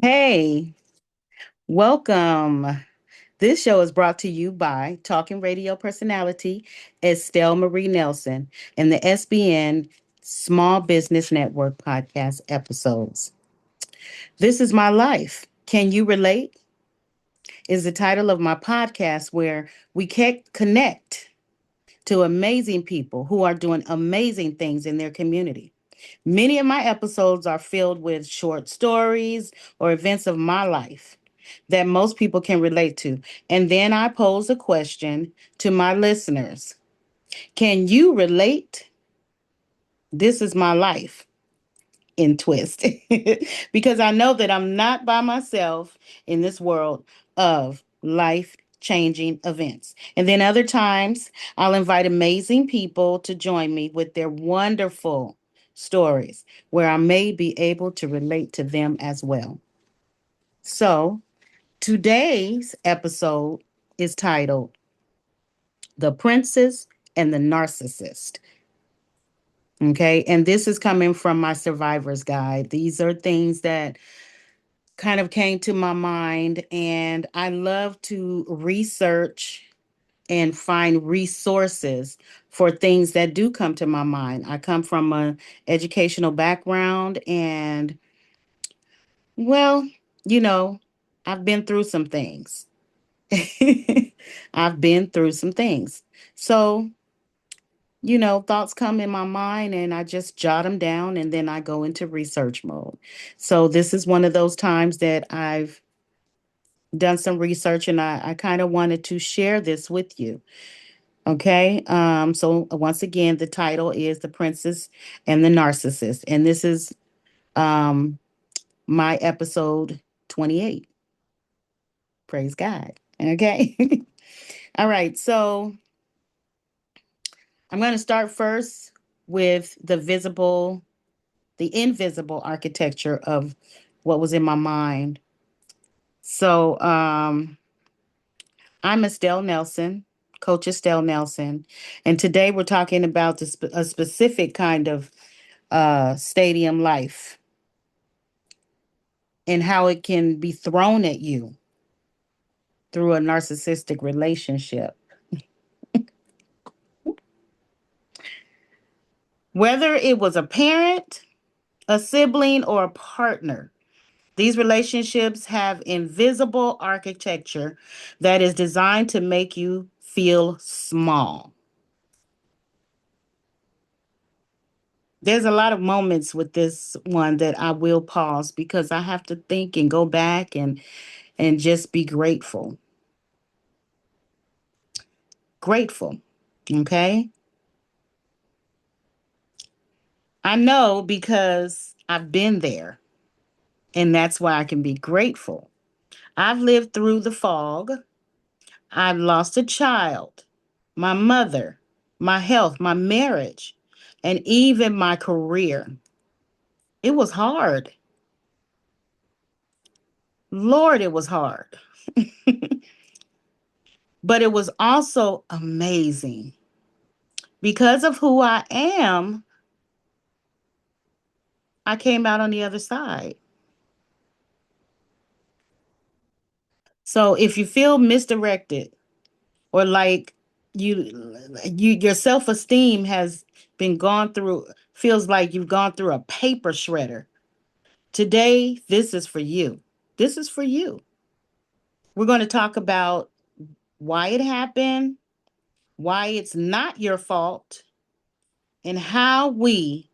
Hey, welcome. This show is brought to you by talking radio personality Estelle Marie Nelson and the SBN Small Business Network podcast episodes. This is my life. Can you relate? Is the title of my podcast where we connect to amazing people who are doing amazing things in their community. Many of my episodes are filled with short stories or events of my life that most people can relate to. And then I pose a question to my listeners. Can you relate? This is my life in twist. Because I know that I'm not by myself in this world of life changing events. And then other times, I'll invite amazing people to join me with their wonderful stories where I may be able to relate to them as well. So, today's episode is titled The Princess and the Narcissist. Okay. And this is coming from my survivor's guide. These are things that kind of came to my mind, and I love to research and find resources for things that do come to my mind. I come from an educational background, and well, you know, I've been through some things. I've been through some things. So, thoughts come in my mind and I just jot them down and then I go into research mode. So, this is one of those times that I've done some research and I kind of wanted to share this with you. Okay. So once again, the title is The Princess and the Narcissist. And this is um my episode 28. Praise God. Okay. All right. So I'm going to start first with the invisible architecture of what was in my mind. So I'm Estelle Nelson, Coach Estelle Nelson, and today we're talking about a specific kind of stadium life and how it can be thrown at you through a narcissistic relationship. Whether it was a parent, a sibling, or a partner, these relationships have invisible architecture that is designed to make you feel small. There's a lot of moments with this one that I will pause because I have to think and go back and just be grateful. Grateful. Okay? I know because I've been there and that's why I can be grateful. I've lived through the fog. I've lost a child, my mother, my health, my marriage, and even my career. It was hard. Lord, it was hard. But it was also amazing. Because of who I am, I came out on the other side. So if you feel misdirected or like your self-esteem has been gone through, feels like you've gone through a paper shredder, today this is for you. This is for you. We're going to talk about why it happened, why it's not your fault, and how we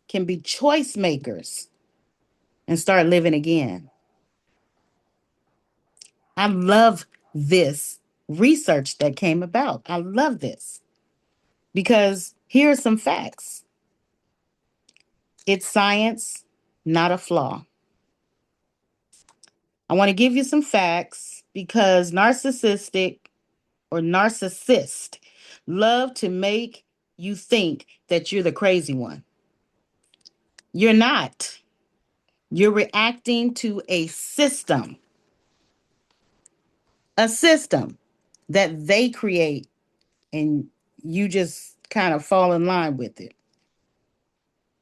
can be choice makers and start living again. I love this research that came about. I love this because here are some facts. It's science, not a flaw. I want to give you some facts because narcissist love to make you think that you're the crazy one. You're not. You're reacting to a system that they create, and you just kind of fall in line with it.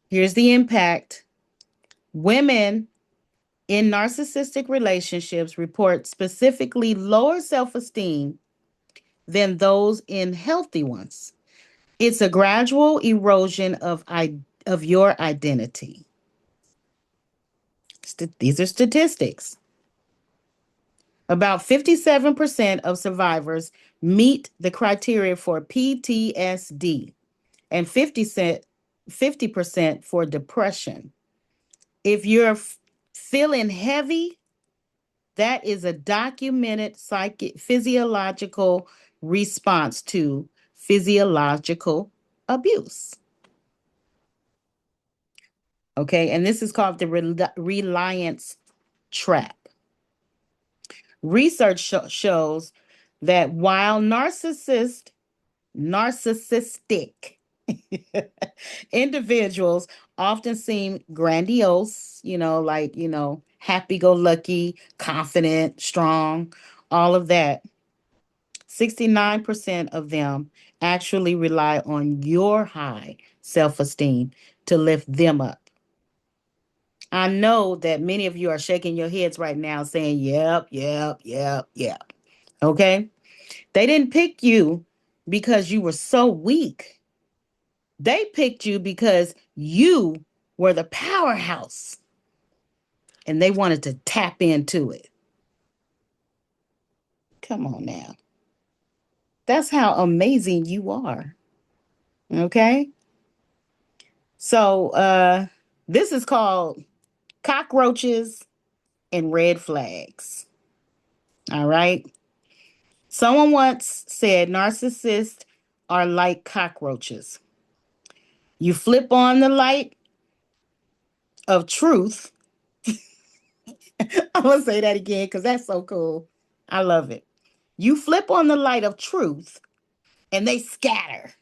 Here's the impact: women in narcissistic relationships report specifically lower self-esteem than those in healthy ones. It's a gradual erosion of your identity. These are statistics. About 57% of survivors meet the criteria for PTSD and 50% for depression. If you're feeling heavy, that is a documented physiological response to physiological abuse. Okay, and this is called the reliance trap. Research shows that while narcissistic individuals often seem grandiose, happy go lucky, confident, strong, all of that. 69% of them actually rely on your high self esteem to lift them up. I know that many of you are shaking your heads right now saying, yep, yep, yep, yep. Okay. They didn't pick you because you were so weak. They picked you because you were the powerhouse and they wanted to tap into it. Come on now. That's how amazing you are. Okay. So this is called cockroaches and red flags. All right. Someone once said narcissists are like cockroaches. You flip on the light of truth. I'm going to say that again because that's so cool. I love it. You flip on the light of truth and they scatter.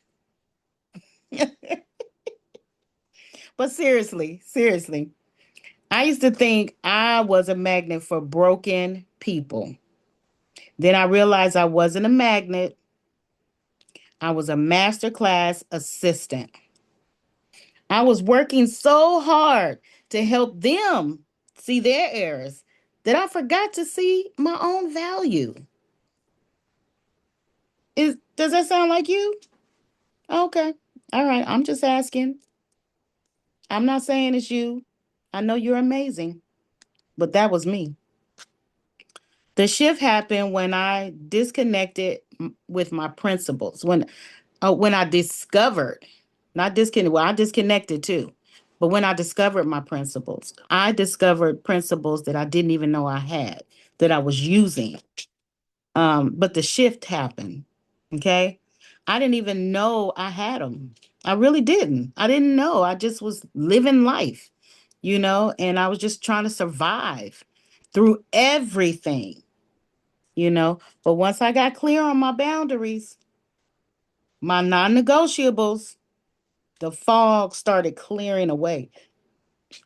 But seriously, I used to think I was a magnet for broken people. Then I realized I wasn't a magnet. I was a masterclass assistant. I was working so hard to help them see their errors that I forgot to see my own value. Does that sound like you? Okay. All right. I'm just asking. I'm not saying it's you. I know you're amazing, but that was me. The shift happened when I disconnected with my principles. When I discovered, not disconnected, well, I disconnected too. But when I discovered my principles, I discovered principles that I didn't even know I had, that I was using. But the shift happened. Okay. I didn't even know I had them. I really didn't. I didn't know. I just was living life, and I was just trying to survive through everything. But once I got clear on my boundaries, my non negotiables, the fog started clearing away.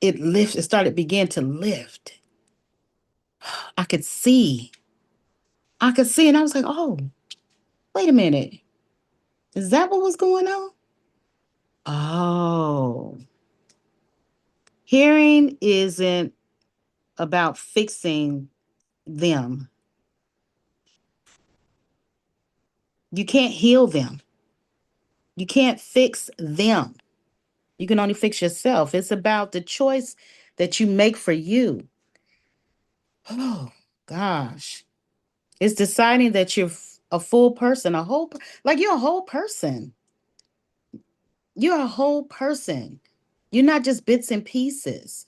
It started began to lift. I could see. I could see, and I was like, oh, wait a minute. Is that what was going on? Oh. Hearing isn't about fixing them. You can't heal them. You can't fix them. You can only fix yourself. It's about the choice that you make for you. Oh, gosh. It's deciding that you're a full person, like you're a whole person. You're a whole person. You're not just bits and pieces.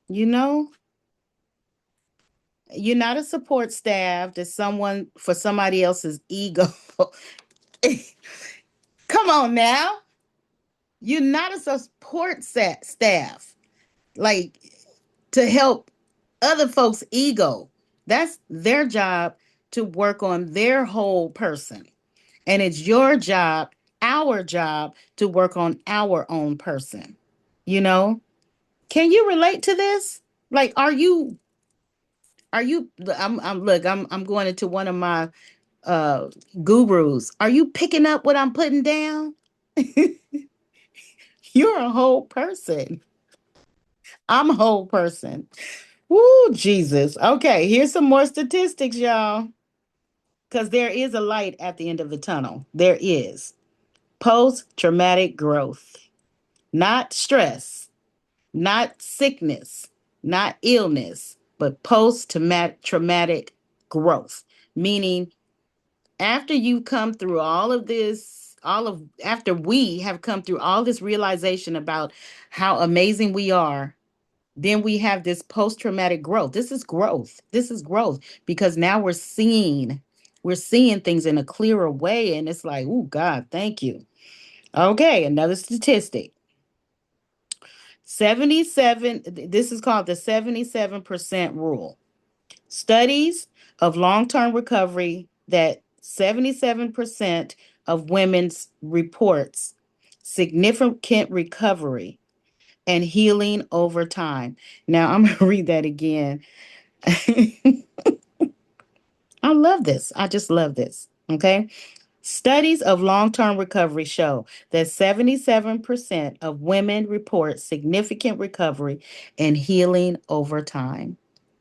You know, you're not a support staff that someone for somebody else's ego. Come on now. You're not a support staff like to help other folks' ego. That's their job to work on their whole person. And it's your job, our job, to work on our own person. You know? Can you relate to this? Like, are you I'm going into one of my uh gurus. Are you picking up what I'm putting down? You're a whole person. I'm a whole person. Woo, Jesus. Okay, here's some more statistics, y'all. Because there is a light at the end of the tunnel. There is post traumatic growth, not stress, not sickness, not illness, but post traumatic growth, meaning after you come through all of this, after we have come through all this realization about how amazing we are, then we have this post traumatic growth. This is growth. This is growth because now we're seeing things in a clearer way. And it's like, oh, God, thank you. Okay, another statistic 77, this is called the 77% rule. Studies of long term recovery that 77% of women's reports significant recovery and healing over time. Now, I'm going to read that again. I love this. I just love this. Okay. Studies of long term recovery show that 77% of women report significant recovery and healing over time.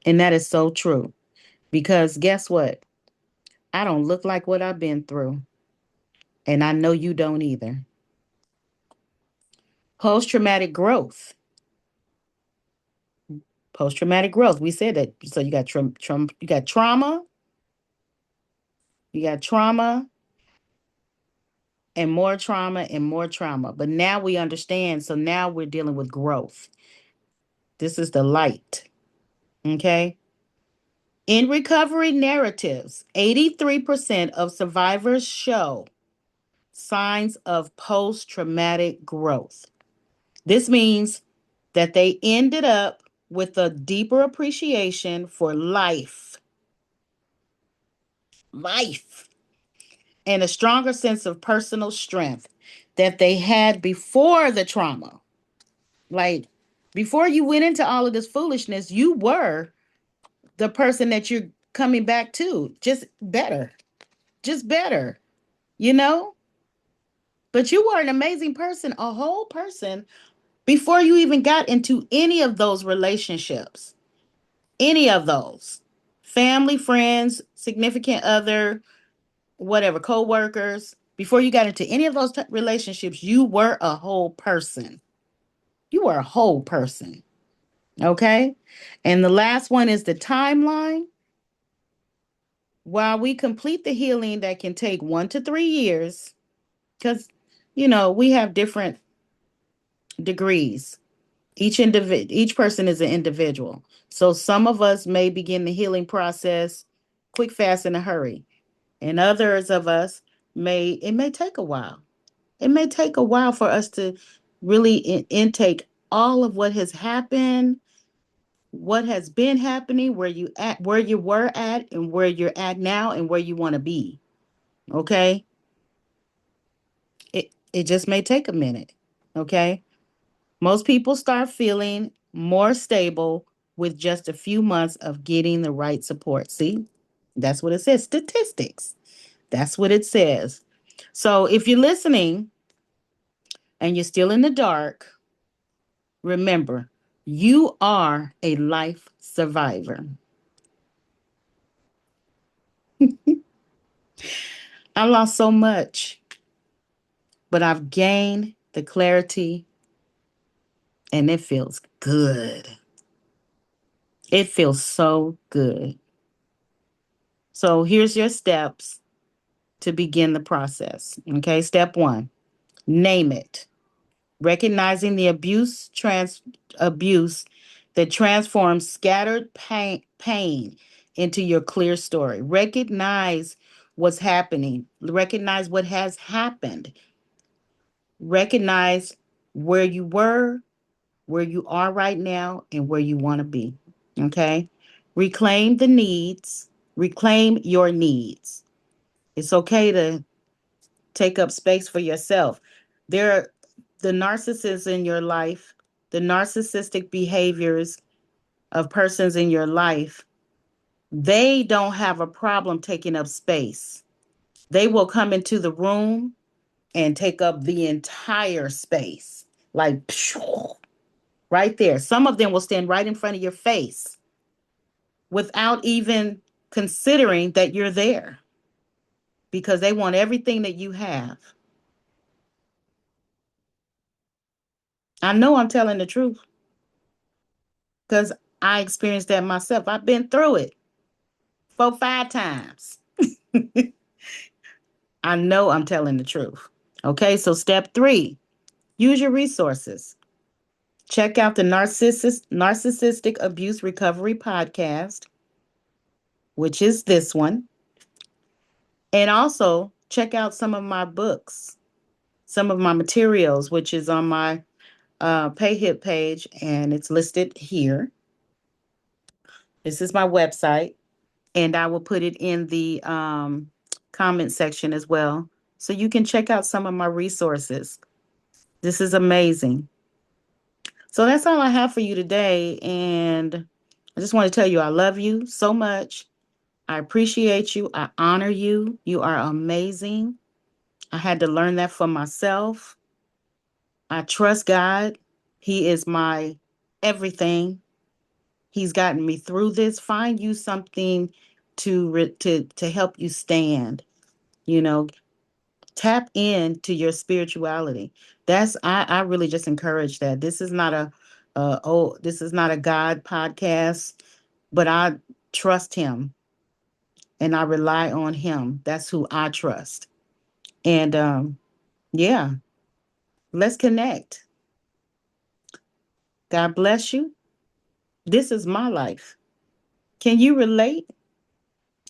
And that is so true because guess what? I don't look like what I've been through. And I know you don't either. Post traumatic growth. Post traumatic growth. We said that. So you got you got trauma, you got trauma, and more trauma and more trauma. But now we understand. So now we're dealing with growth. This is the light. Okay. In recovery narratives, 83% of survivors show signs of post traumatic growth. This means that they ended up with a deeper appreciation for life, and a stronger sense of personal strength that they had before the trauma. Like before you went into all of this foolishness, you were the person that you're coming back to, just better, you know? But you were an amazing person, a whole person, before you even got into any of those relationships, any of those family, friends, significant other, whatever, co-workers. Before you got into any of those relationships, you were a whole person. You were a whole person. Okay. And the last one is the timeline. While we complete the healing that can take 1 to 3 years, because, we have different degrees. Each person is an individual. So some of us may begin the healing process quick, fast, in a hurry. And others of us it may take a while. It may take a while for us to really intake all of what has happened, what has been happening, where you were at, and where you're at now, and where you want to be. Okay, it just may take a minute. Okay, most people start feeling more stable with just a few months of getting the right support. See, that's what it says. Statistics. That's what it says. So if you're listening and you're still in the dark, remember, you are a life survivor. I lost so much, but I've gained the clarity and it feels good. It feels so good. So here's your steps to begin the process. Okay, step 1, name it. Recognizing the abuse that transforms scattered pain into your clear story. Recognize what's happening. Recognize what has happened. Recognize where you were, where you are right now, and where you want to be. Okay? Reclaim the needs. Reclaim your needs. It's okay to take up space for yourself. There are the narcissists in your life, the narcissistic behaviors of persons in your life, they don't have a problem taking up space. They will come into the room and take up the entire space, like right there. Some of them will stand right in front of your face. without even considering that you're there because they want everything that you have. I know I'm telling the truth because I experienced that myself. I've been through it 4, 5 times. I know I'm telling the truth. Okay, so step 3, use your resources. Check out the Narcissistic Abuse Recovery Podcast, which is this one. And also check out some of my books, some of my materials, which is on my PayHip page, and it's listed here. This is my website, and I will put it in the comment section as well. So you can check out some of my resources. This is amazing. So that's all I have for you today. And I just want to tell you I love you so much. I appreciate you. I honor you. You are amazing. I had to learn that for myself. I trust God. He is my everything. He's gotten me through this. Find you something to help you stand. You know, tap into your spirituality. I really just encourage that. This is not this is not a God podcast, but I trust him and I rely on him. That's who I trust. And yeah, let's connect. God bless you. This is my life. Can you relate?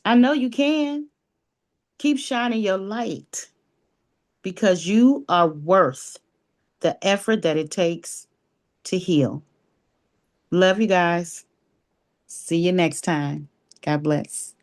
I know you can. Keep shining your light because you are worth the effort that it takes to heal. Love you guys. See you next time. God bless.